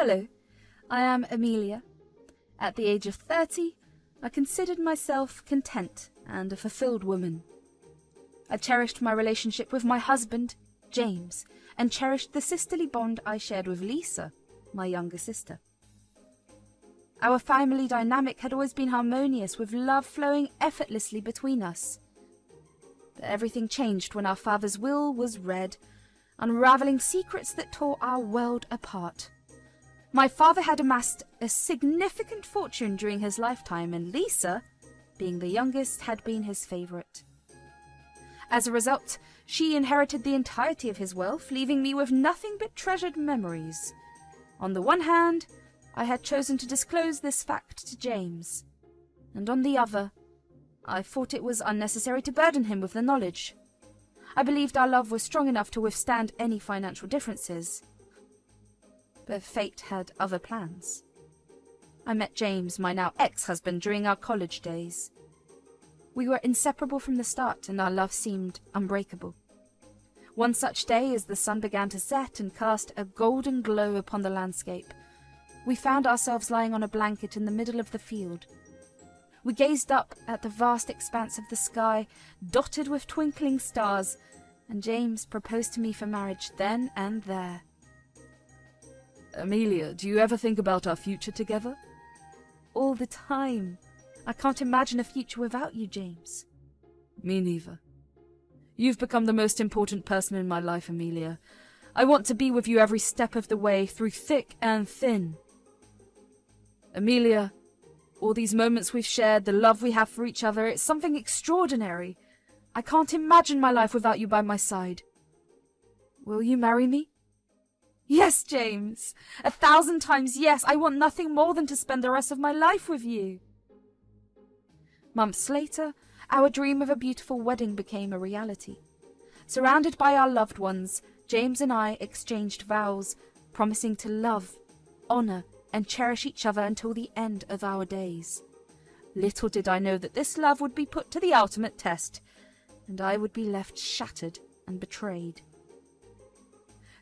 Hello, I am Amelia. At the age of 30, I considered myself content and a fulfilled woman. I cherished my relationship with my husband, James, and cherished the sisterly bond I shared with Lisa, my younger sister. Our family dynamic had always been harmonious, with love flowing effortlessly between us. But everything changed when our father's will was read, unraveling secrets that tore our world apart. My father had amassed a significant fortune during his lifetime, and Lisa, being the youngest, had been his favourite. As a result, she inherited the entirety of his wealth, leaving me with nothing but treasured memories. On the one hand, I had chosen to disclose this fact to James, and on the other, I thought it was unnecessary to burden him with the knowledge. I believed our love was strong enough to withstand any financial differences. But fate had other plans. I met James, my now ex-husband, during our college days. We were inseparable from the start, and our love seemed unbreakable. One such day, as the sun began to set and cast a golden glow upon the landscape, we found ourselves lying on a blanket in the middle of the field. We gazed up at the vast expanse of the sky, dotted with twinkling stars, and James proposed to me for marriage then and there. Amelia, do you ever think about our future together? All the time. I can't imagine a future without you, James. Me neither. You've become the most important person in my life, Amelia. I want to be with you every step of the way, through thick and thin. Amelia, all these moments we've shared, the love we have for each other, it's something extraordinary. I can't imagine my life without you by my side. Will you marry me? Yes, James. 1,000 times yes. I want nothing more than to spend the rest of my life with you. Months later, our dream of a beautiful wedding became a reality. Surrounded by our loved ones, James and I exchanged vows, promising to love, honor, and cherish each other until the end of our days. Little did I know that this love would be put to the ultimate test, and I would be left shattered and betrayed.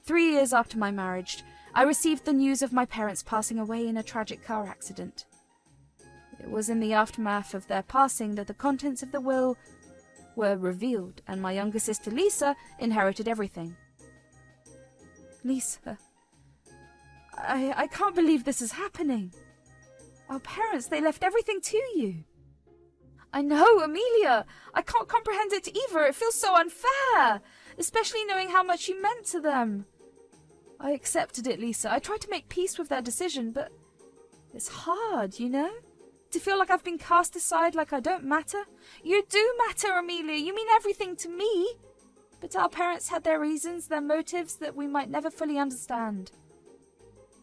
3 years after my marriage, I received the news of my parents passing away in a tragic car accident. It was in the aftermath of their passing that the contents of the will were revealed, and my younger sister Lisa inherited everything. Lisa, I can't believe this is happening. Our parents, they left everything to you. I know, Amelia. I can't comprehend it either. It feels so unfair, especially knowing how much you meant to them. I accepted it, Lisa. I tried to make peace with their decision, but it's hard, you know? To feel like I've been cast aside, like I don't matter. You do matter, Amelia. You mean everything to me. But our parents had their reasons, their motives that we might never fully understand.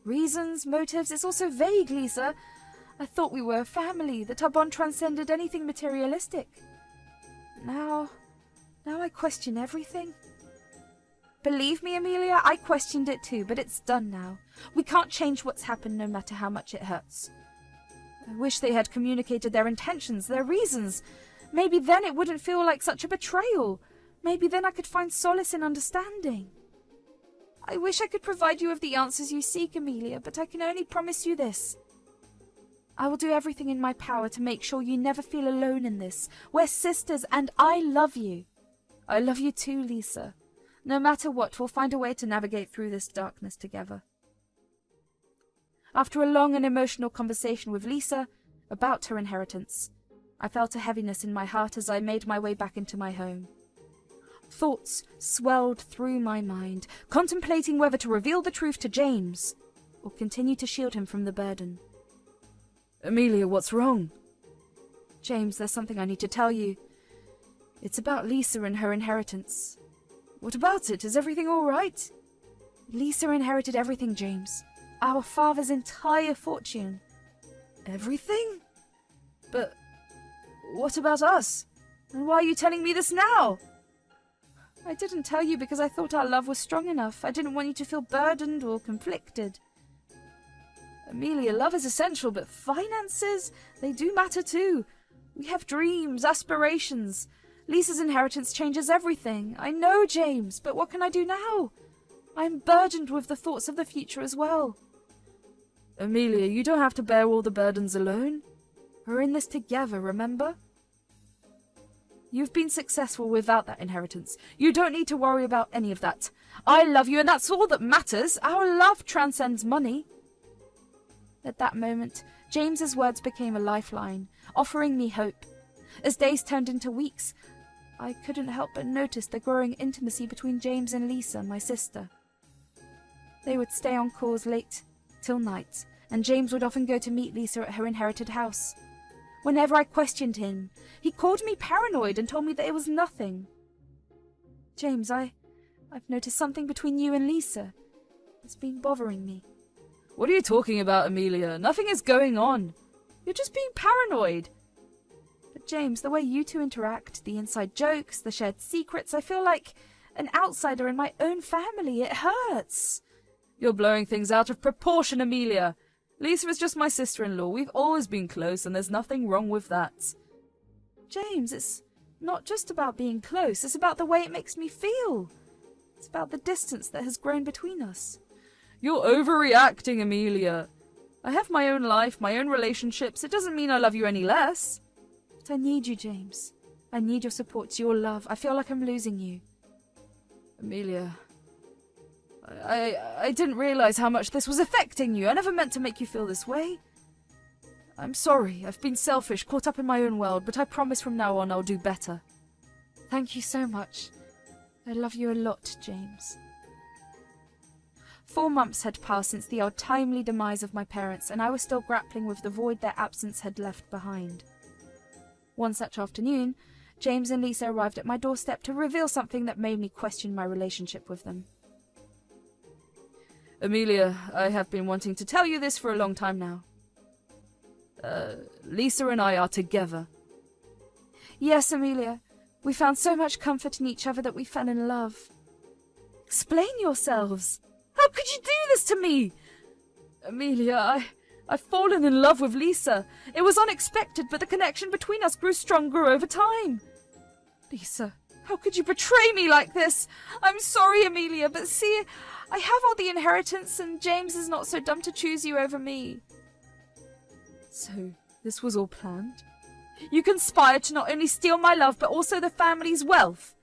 Reasons, motives, it's also vague, Lisa. I thought we were a family, that our bond transcended anything materialistic. Now I question everything. Believe me, Amelia, I questioned it too, but it's done now. We can't change what's happened no matter how much it hurts. I wish they had communicated their intentions, their reasons. Maybe then it wouldn't feel like such a betrayal. Maybe then I could find solace in understanding. I wish I could provide you with the answers you seek, Amelia, but I can only promise you this. I will do everything in my power to make sure you never feel alone in this. We're sisters, and I love you. I love you too, Lisa. No matter what, we'll find a way to navigate through this darkness together. After a long and emotional conversation with Lisa about her inheritance, I felt a heaviness in my heart as I made my way back into my home. Thoughts swelled through my mind, contemplating whether to reveal the truth to James or continue to shield him from the burden. Amelia, what's wrong? James, there's something I need to tell you. It's about Lisa and her inheritance. What about it? Is everything all right? Lisa inherited everything, James. Our father's entire fortune. Everything? But what about us? And why are you telling me this now? I didn't tell you because I thought our love was strong enough. I didn't want you to feel burdened or conflicted. Amelia, love is essential, but finances, they do matter too. We have dreams, aspirations. Lisa's inheritance changes everything. I know, James, but what can I do now? I'm burdened with the thoughts of the future as well. Amelia, you don't have to bear all the burdens alone. We're in this together, remember? You've been successful without that inheritance. You don't need to worry about any of that. I love you, and that's all that matters. Our love transcends money. At that moment, James's words became a lifeline, offering me hope. As days turned into weeks, I couldn't help but notice the growing intimacy between James and Lisa, my sister. They would stay on calls late, till night, and James would often go to meet Lisa at her inherited house. Whenever I questioned him, he called me paranoid and told me that it was nothing. James, I've noticed something between you and Lisa. It's been bothering me. What are you talking about, Amelia? Nothing is going on. You're just being paranoid. But James, the way you two interact, the inside jokes, the shared secrets, I feel like an outsider in my own family. It hurts. You're blowing things out of proportion, Amelia. Lisa is just my sister-in-law. We've always been close, and there's nothing wrong with that. James, it's not just about being close. It's about the way it makes me feel. It's about the distance that has grown between us. You're overreacting, Amelia. I have my own life, my own relationships. It doesn't mean I love you any less. But I need you, James. I need your support, your love. I feel like I'm losing you. Amelia, I didn't realize how much this was affecting you. I never meant to make you feel this way. I'm sorry. I've been selfish, caught up in my own world, but I promise from now on I'll do better. Thank you so much. I love you a lot, James. 4 months had passed since the untimely demise of my parents, and I was still grappling with the void their absence had left behind. One such afternoon, James and Lisa arrived at my doorstep to reveal something that made me question my relationship with them. Amelia, I have been wanting to tell you this for a long time now. Lisa and I are together. Yes, Amelia. We found so much comfort in each other that we fell in love. Explain yourselves. How could you do this to me? Amelia, I've fallen in love with Lisa. It was unexpected, but the connection between us grew stronger over time. Lisa, how could you betray me like this? I'm sorry, Amelia, but see, I have all the inheritance, and James is not so dumb to choose you over me. So, this was all planned? You conspired to not only steal my love, but also the family's wealth.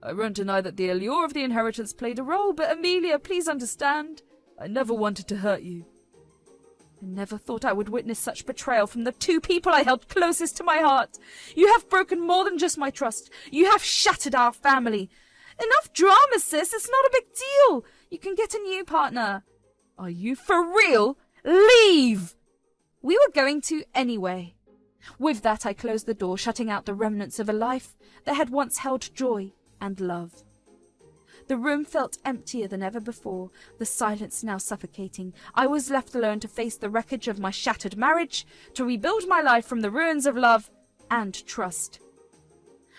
I won't deny that the allure of the inheritance played a role, but Amelia, please understand, I never wanted to hurt you. I never thought I would witness such betrayal from the two people I held closest to my heart. You have broken more than just my trust. You have shattered our family. Enough drama, sis. It's not a big deal. You can get a new partner. Are you for real? Leave! We were going to anyway. With that, I closed the door, shutting out the remnants of a life that had once held joy and love. The room felt emptier than ever before, the silence now suffocating. I was left alone to face the wreckage of my shattered marriage, to rebuild my life from the ruins of love and trust.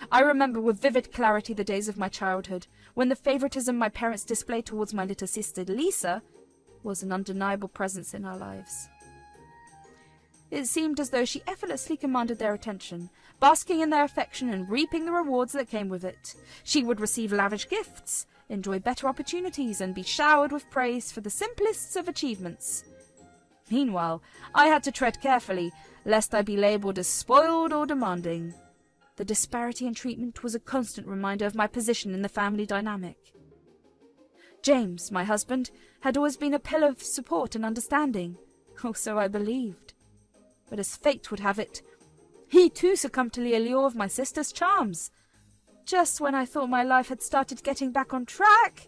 I remember with vivid clarity the days of my childhood, when the favoritism my parents displayed towards my little sister Lisa was an undeniable presence in our lives. It seemed as though she effortlessly commanded their attention, basking in their affection and reaping the rewards that came with it. She would receive lavish gifts, enjoy better opportunities, and be showered with praise for the simplest of achievements. Meanwhile, I had to tread carefully, lest I be labelled as spoiled or demanding. The disparity in treatment was a constant reminder of my position in the family dynamic. James, my husband, had always been a pillar of support and understanding, or so I believed. But as fate would have it, he too succumbed to the allure of my sister's charms. Just when I thought my life had started getting back on track,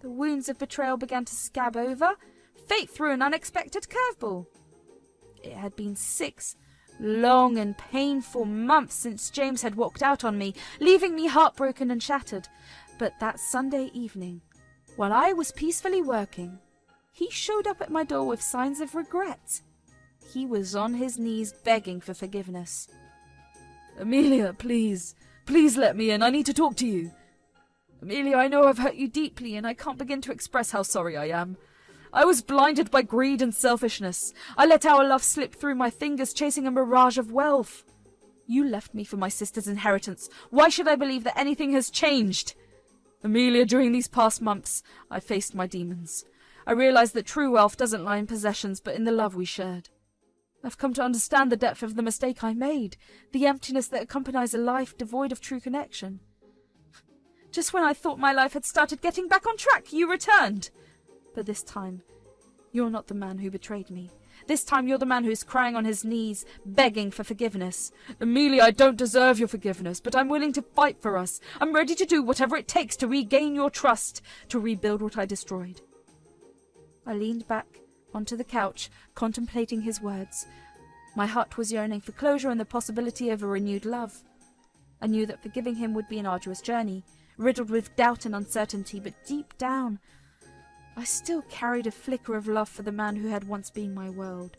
the wounds of betrayal began to scab over. Fate threw an unexpected curveball. It had been 6 long and painful months since James had walked out on me, leaving me heartbroken and shattered. But that Sunday evening, while I was peacefully working, he showed up at my door with signs of regret. He was on his knees begging for forgiveness. Amelia, please let me in. I need to talk to you. Amelia, I know I've hurt you deeply, and I can't begin to express how sorry I am. I was blinded by greed and selfishness. I let our love slip through my fingers, chasing a mirage of wealth. You left me for my sister's inheritance. Why should I believe that anything has changed? Amelia, during these past months, I faced my demons. I realized that true wealth doesn't lie in possessions, but in the love we shared. I've come to understand the depth of the mistake I made, the emptiness that accompanies a life devoid of true connection. Just when I thought my life had started getting back on track, you returned. But this time, you're not the man who betrayed me. This time you're the man who's crying on his knees, begging for forgiveness. Amelia, I don't deserve your forgiveness, but I'm willing to fight for us. I'm ready to do whatever it takes to regain your trust, to rebuild what I destroyed. I leaned back onto the couch, contemplating his words. My heart was yearning for closure and the possibility of a renewed love. I knew that forgiving him would be an arduous journey, riddled with doubt and uncertainty, but deep down, I still carried a flicker of love for the man who had once been my world.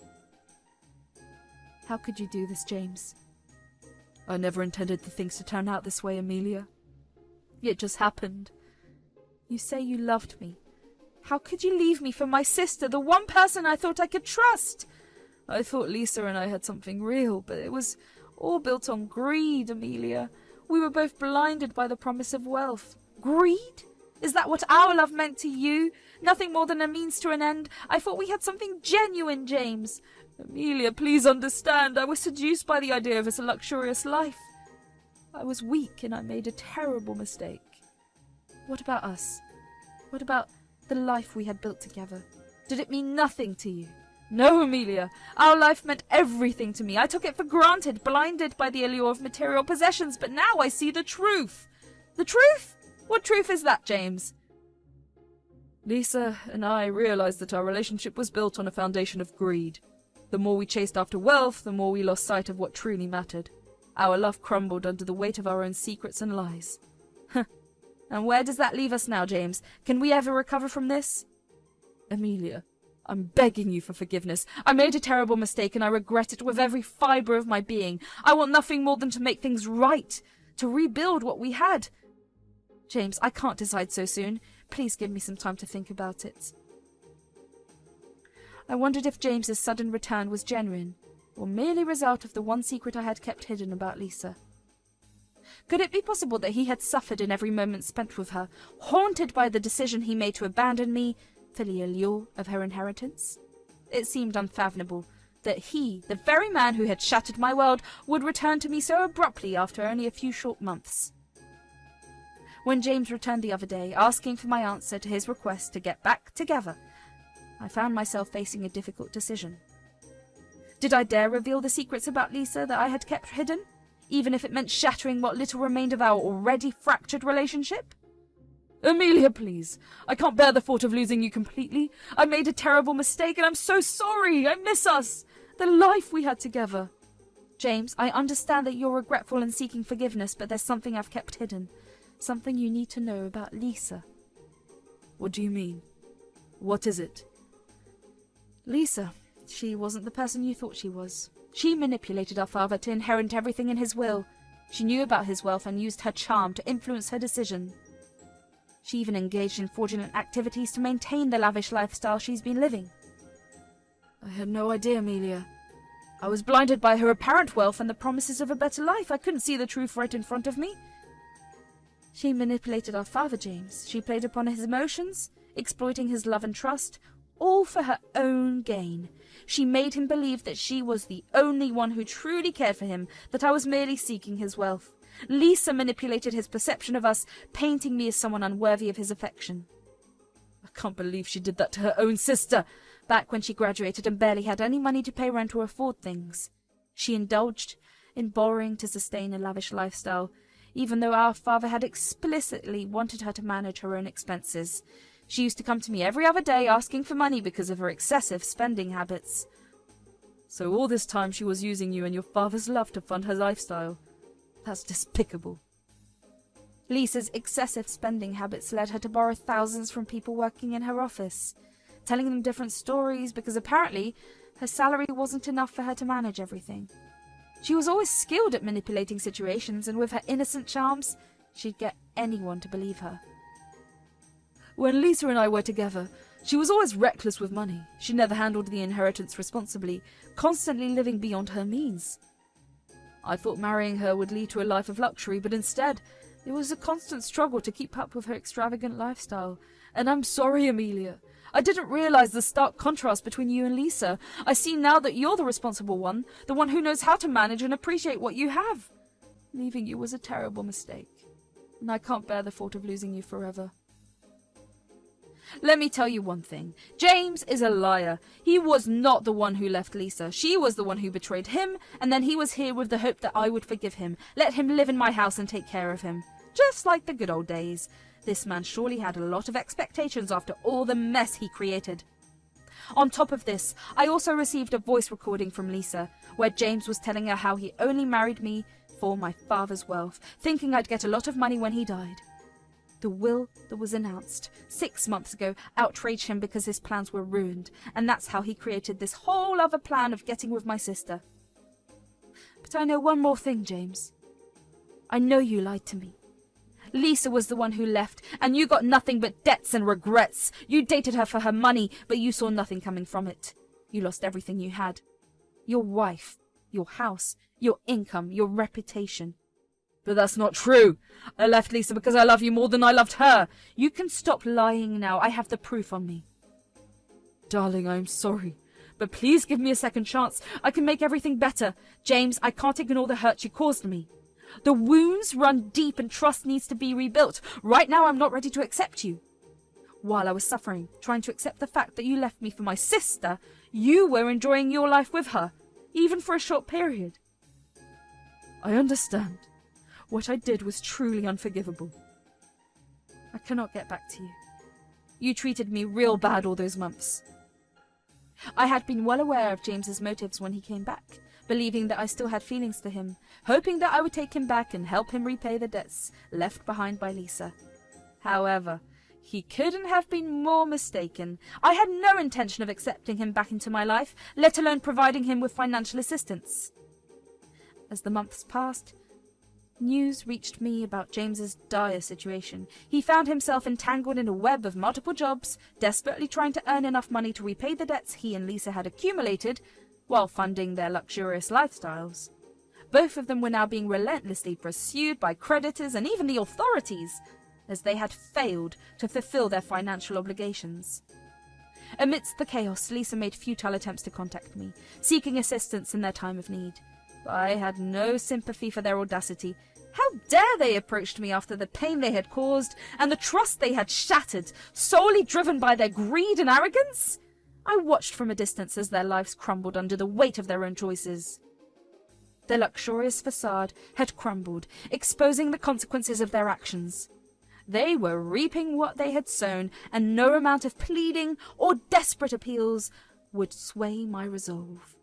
How could you do this, James? I never intended the things to turn out this way, Amelia. It just happened. You say you loved me. How could you leave me for my sister, the one person I thought I could trust? I thought Lisa and I had something real, but it was all built on greed, Amelia. We were both blinded by the promise of wealth. Greed? Is that what our love meant to you? Nothing more than a means to an end? I thought we had something genuine, James. Amelia, please understand. I was seduced by the idea of this luxurious life. I was weak and I made a terrible mistake. What about us? What about the life we had built together? Did it mean nothing to you? No, Amelia. Our life meant everything to me. I took it for granted, blinded by the allure of material possessions, but now I see the truth. The truth? What truth is that, James? Lisa and I realized that our relationship was built on a foundation of greed. The more we chased after wealth, the more we lost sight of what truly mattered. Our love crumbled under the weight of our own secrets and lies. And where does that leave us now, James? Can we ever recover from this? Amelia, I'm begging you for forgiveness. I made a terrible mistake and I regret it with every fibre of my being. I want nothing more than to make things right, to rebuild what we had. James, I can't decide so soon. Please give me some time to think about it. I wondered if James's sudden return was genuine, or merely a result of the one secret I had kept hidden about Lisa. Could it be possible that he had suffered in every moment spent with her, haunted by the decision he made to abandon me for the allure of her inheritance? It seemed unfathomable that he, the very man who had shattered my world, would return to me so abruptly after only a few short months. When James returned the other day, asking for my answer to his request to get back together, I found myself facing a difficult decision. Did I dare reveal the secrets about Lisa that I had kept hidden, even if it meant shattering what little remained of our already fractured relationship? Amelia, please. I can't bear the thought of losing you completely. I made a terrible mistake and I'm so sorry. I miss us. The life we had together. James, I understand that you're regretful and seeking forgiveness, but there's something I've kept hidden. Something you need to know about Lisa. What do you mean? What is it? Lisa, she wasn't the person you thought she was. She manipulated our father to inherit everything in his will. She knew about his wealth and used her charm to influence her decision. She even engaged in fraudulent activities to maintain the lavish lifestyle she's been living. I had no idea, Amelia. I was blinded by her apparent wealth and the promises of a better life. I couldn't see the truth right in front of me. She manipulated our father, James. She played upon his emotions, exploiting his love and trust, all for her own gain. She made him believe that she was the only one who truly cared for him, that I was merely seeking his wealth. Lisa manipulated his perception of us, painting me as someone unworthy of his affection. I can't believe she did that to her own sister, back when she graduated and barely had any money to pay rent or afford things. She indulged in borrowing to sustain a lavish lifestyle, even though our father had explicitly wanted her to manage her own expenses. She used to come to me every other day asking for money because of her excessive spending habits. So all this time she was using you and your father's love to fund her lifestyle. That's despicable. Lisa's excessive spending habits led her to borrow thousands from people working in her office, telling them different stories because apparently her salary wasn't enough for her to manage everything. She was always skilled at manipulating situations, and with her innocent charms, she'd get anyone to believe her. When Lisa and I were together, she was always reckless with money. She never handled the inheritance responsibly, constantly living beyond her means. I thought marrying her would lead to a life of luxury, but instead, it was a constant struggle to keep up with her extravagant lifestyle. And I'm sorry, Amelia. I didn't realize the stark contrast between you and Lisa. I see now that you're the responsible one, the one who knows how to manage and appreciate what you have. Leaving you was a terrible mistake, and I can't bear the thought of losing you forever. Let me tell you one thing. James is a liar. He was not the one who left Lisa. She was the one who betrayed him, and then he was here with the hope that I would forgive him, let him live in my house and take care of him. Just like the good old days. This man surely had a lot of expectations after all the mess he created. On top of this, I also received a voice recording from Lisa, where James was telling her how he only married me for my father's wealth, thinking I'd get a lot of money when he died. The will that was announced 6 months ago outraged him because his plans were ruined, and that's how he created this whole other plan of getting with my sister. But I know one more thing, James. I know you lied to me. Lisa was the one who left, and you got nothing but debts and regrets. You dated her for her money, but you saw nothing coming from it. You lost everything you had. Your wife, your house, your income, your reputation. But that's not true. I left Lisa because I love you more than I loved her. You can stop lying now. I have the proof on me. Darling, I'm sorry. But please give me a second chance. I can make everything better. James, I can't ignore the hurt you caused me. The wounds run deep and trust needs to be rebuilt. Right now, I'm not ready to accept you. While I was suffering, trying to accept the fact that you left me for my sister, you were enjoying your life with her, even for a short period. I understand. What I did was truly unforgivable. I cannot get back to you. You treated me real bad all those months. I had been well aware of James's motives when he came back, believing that I still had feelings for him, hoping that I would take him back and help him repay the debts left behind by Lisa. However, he couldn't have been more mistaken. I had no intention of accepting him back into my life, let alone providing him with financial assistance. As the months passed, news reached me about James's dire situation. He found himself entangled in a web of multiple jobs, desperately trying to earn enough money to repay the debts he and Lisa had accumulated, while funding their luxurious lifestyles. Both of them were now being relentlessly pursued by creditors and even the authorities, as they had failed to fulfill their financial obligations. Amidst the chaos, Lisa made futile attempts to contact me, seeking assistance in their time of need. But I had no sympathy for their audacity. How dare they approach me after the pain they had caused and the trust they had shattered, solely driven by their greed and arrogance? I watched from a distance as their lives crumbled under the weight of their own choices. Their luxurious facade had crumbled, exposing the consequences of their actions. They were reaping what they had sown, and no amount of pleading or desperate appeals would sway my resolve.